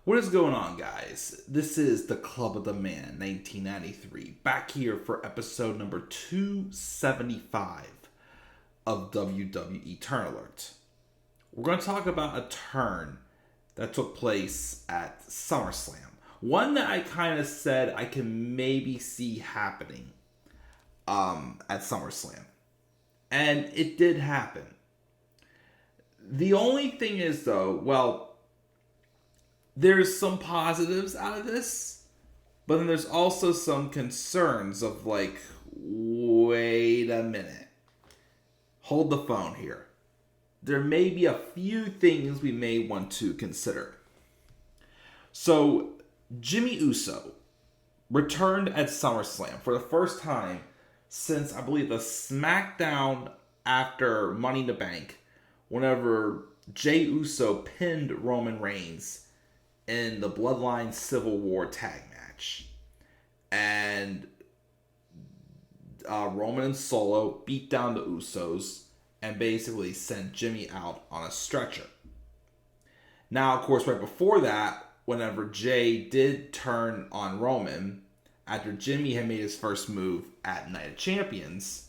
What is going on, guys? This is the Club of the Man 1993, back here for episode number 275 of WWE Turn Alert. We're going to talk about a turn that took place at Summerslam. One that I kind of said I can maybe see happening at Summerslam. And it did happen. The only thing is, though, well, there's some positives out of this, but then there's also some concerns of like, wait a minute. Hold the phone here. There may be a few things we may want to consider. So, Jimmy Uso returned at SummerSlam for the first time since, I believe, the SmackDown after Money in the Bank, whenever Jey Uso pinned Roman Reigns in the Bloodline Civil War tag match. And Roman and Solo beat down the Usos and basically sent Jimmy out on a stretcher. Now, of course, right before that, whenever Jey did turn on Roman, after Jimmy had made his first move at Night of Champions,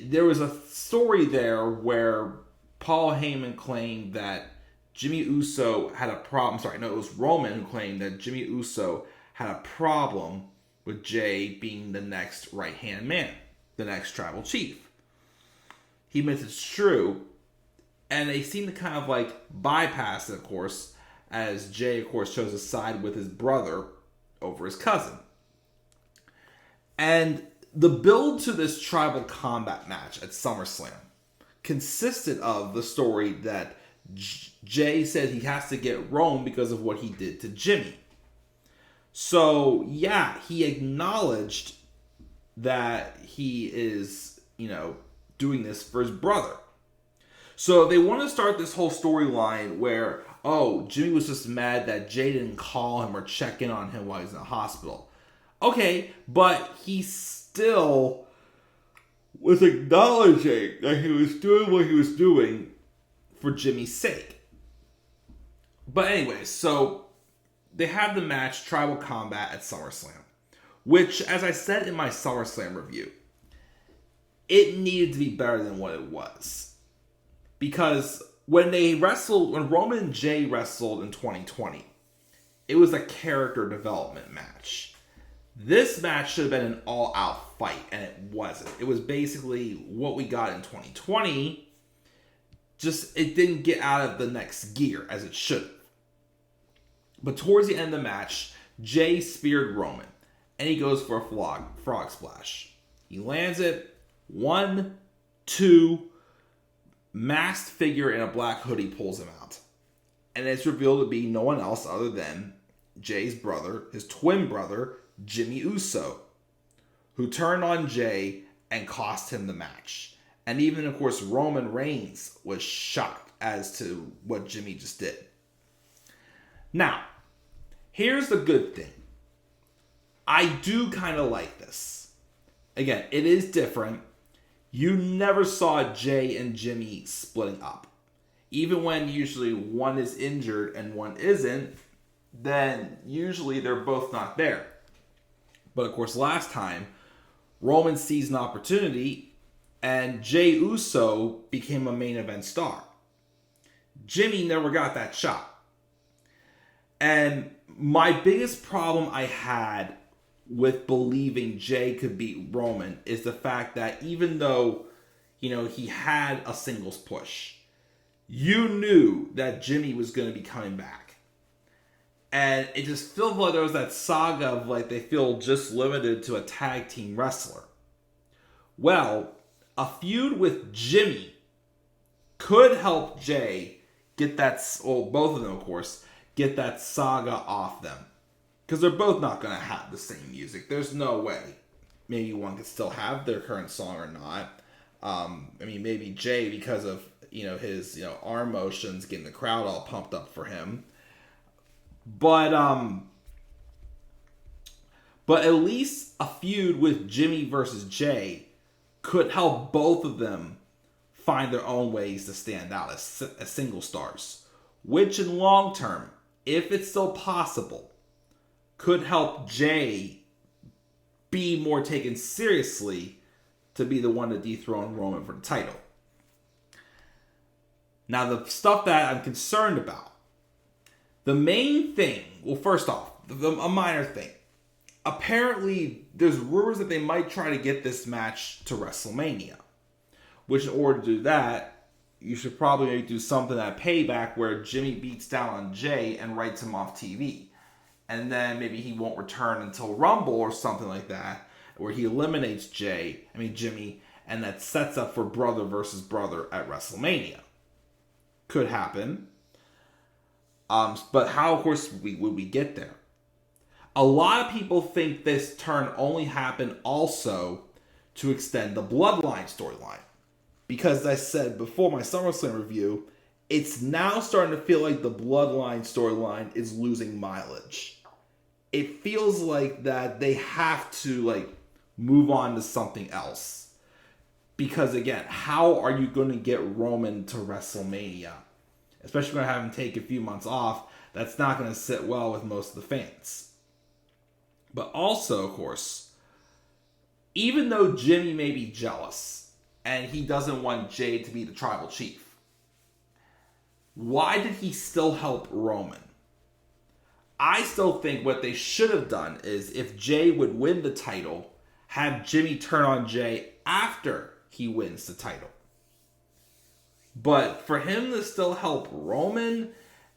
there was a story there where Paul Heyman claimed that Jimmy Uso had a problem. It was Roman who claimed that Jimmy Uso had a problem with Jey being the next right-hand man, the next tribal chief. He admits it's true, and they seem to kind of like bypass it, of course, as Jey, of course, chose to side with his brother over his cousin. And the build to this tribal combat match at SummerSlam consisted of the story that Jey said he has to get Rome because of what he did to Jimmy. So, yeah, he acknowledged that he is, doing this for his brother. So they want to start this whole storyline where, Jimmy was just mad that Jey didn't call him or check in on him while he's in the hospital. Okay, but he still was acknowledging that he was doing what he was doing for Jimmy's sake. But anyways, so they have the match Tribal Combat at SummerSlam, which, as I said in my SummerSlam review, it needed to be better than what it was. Because when Roman and Jey wrestled in 2020, it was a character development match. This match should have been an all-out fight, and it wasn't. It was basically what we got in 2020, just it didn't get out of the next gear as it should have. But towards the end of the match, Jey speared Roman, and he goes for a frog splash. He lands it. 1, 2, masked figure in a black hoodie pulls him out. And it's revealed to be no one else other than Jey's brother, his twin brother, Jimmy Uso, who turned on Jey and cost him the match. And even, of course, Roman Reigns was shocked as to what Jimmy just did. Now, here's the good thing. I do kind of like this. Again, it is different. You never saw Jey and Jimmy splitting up. Even when usually one is injured and one isn't, then usually they're both not there. But of course, last time, Roman seized an opportunity and Jey Uso became a main event star. Jimmy never got that shot. And my biggest problem I had with believing Jey could beat Roman is the fact that even though, he had a singles push, you knew that Jimmy was going to be coming back. And it just feels like there was that saga of like they feel just limited to a tag team wrestler. Well, a feud with Jimmy could help Jey get that, both of them, of course, get that saga off them. Because they're both not going to have the same music. There's no way. Maybe one could still have their current song or not. Maybe Jey, because of, his, arm motions, getting the crowd all pumped up for him. But at least a feud with Jimmy versus Jey could help both of them find their own ways to stand out as single stars, which in long term, if it's still possible, could help Jay be more taken seriously to be the one to dethrone Roman for the title. Now, the stuff that I'm concerned about, the main thing, well, first off, a minor thing. Apparently, there's rumors that they might try to get this match to WrestleMania. Which, in order to do that, you should probably do something at Payback where Jimmy beats down on Jay and writes him off TV. And then maybe he won't return until Rumble or something like that, where he eliminates Jimmy, and that sets up for brother versus brother at WrestleMania. Could happen. But how, of course, would we get there? A lot of people think this turn only happened also to extend the Bloodline storyline. Because as I said before my SummerSlam review, it's now starting to feel like the Bloodline storyline is losing mileage. It feels like that they have to move on to something else. Because again, how are you going to get Roman to WrestleMania? Especially going to have him take a few months off. That's not going to sit well with most of the fans. But also, of course, even though Jimmy may be jealous and he doesn't want Jay to be the tribal chief, why did he still help Roman? I still think what they should have done is if Jay would win the title, have Jimmy turn on Jay after he wins the title. But for him to still help Roman,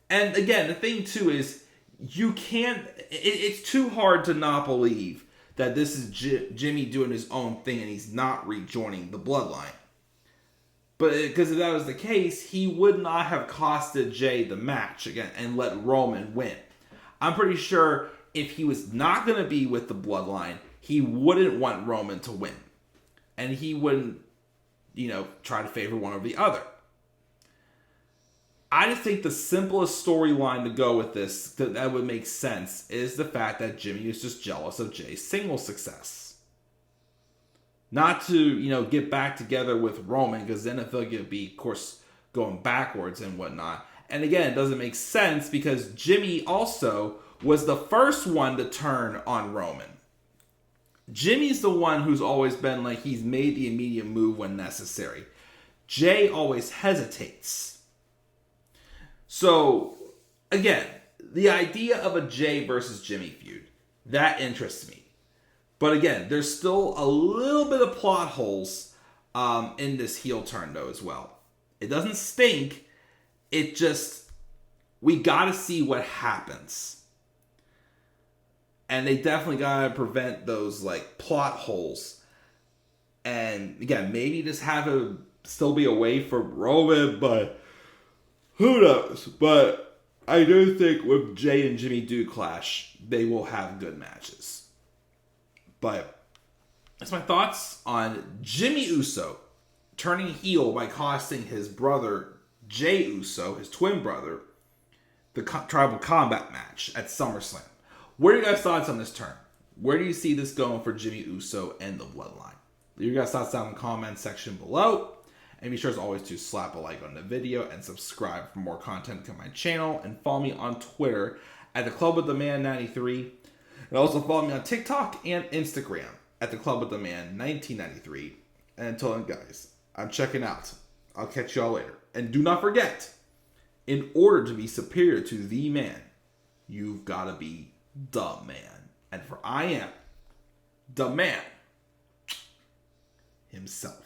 and again, the thing too is, you can't, it's too hard to not believe that this is Jimmy doing his own thing and he's not rejoining the Bloodline. But because if that was the case, he would not have costed Jay the match again and let Roman win. I'm pretty sure if he was not going to be with the Bloodline, he wouldn't want Roman to win. And he wouldn't, try to favor one or the other. I just think the simplest storyline to go with this, that would make sense, is the fact that Jimmy is just jealous of Jay's singles success. Not to, get back together with Roman, because then I feel like it would be, of course, going backwards and whatnot. And again, it doesn't make sense because Jimmy also was the first one to turn on Roman. Jimmy's the one who's always been he's made the immediate move when necessary. Jay always hesitates. So, again, the idea of a Jay versus Jimmy feud, that interests me. But again, there's still a little bit of plot holes in this heel turn, though, as well. It doesn't stink. It just, we got to see what happens. And they definitely got to prevent those, plot holes. And, again, maybe just have it still be a way for Roman, but who knows? But I do think when Jay and Jimmy do clash, they will have good matches. But that's my thoughts on Jimmy Uso turning heel by costing his brother, Jay Uso, his twin brother, the tribal combat match at SummerSlam. What are your guys' thoughts on this turn? Where do you see this going for Jimmy Uso and the Bloodline? Leave your guys' thoughts down in the comment section below. And be sure as always to slap a like on the video and subscribe for more content to my channel. And follow me on Twitter at the Club with the Man 93. And also follow me on TikTok and Instagram at the Club with the Man 1993. And until then, guys, I'm checking out. I'll catch y'all later. And do not forget, in order to be superior to the man, you've got to be the man. And for I am the man himself.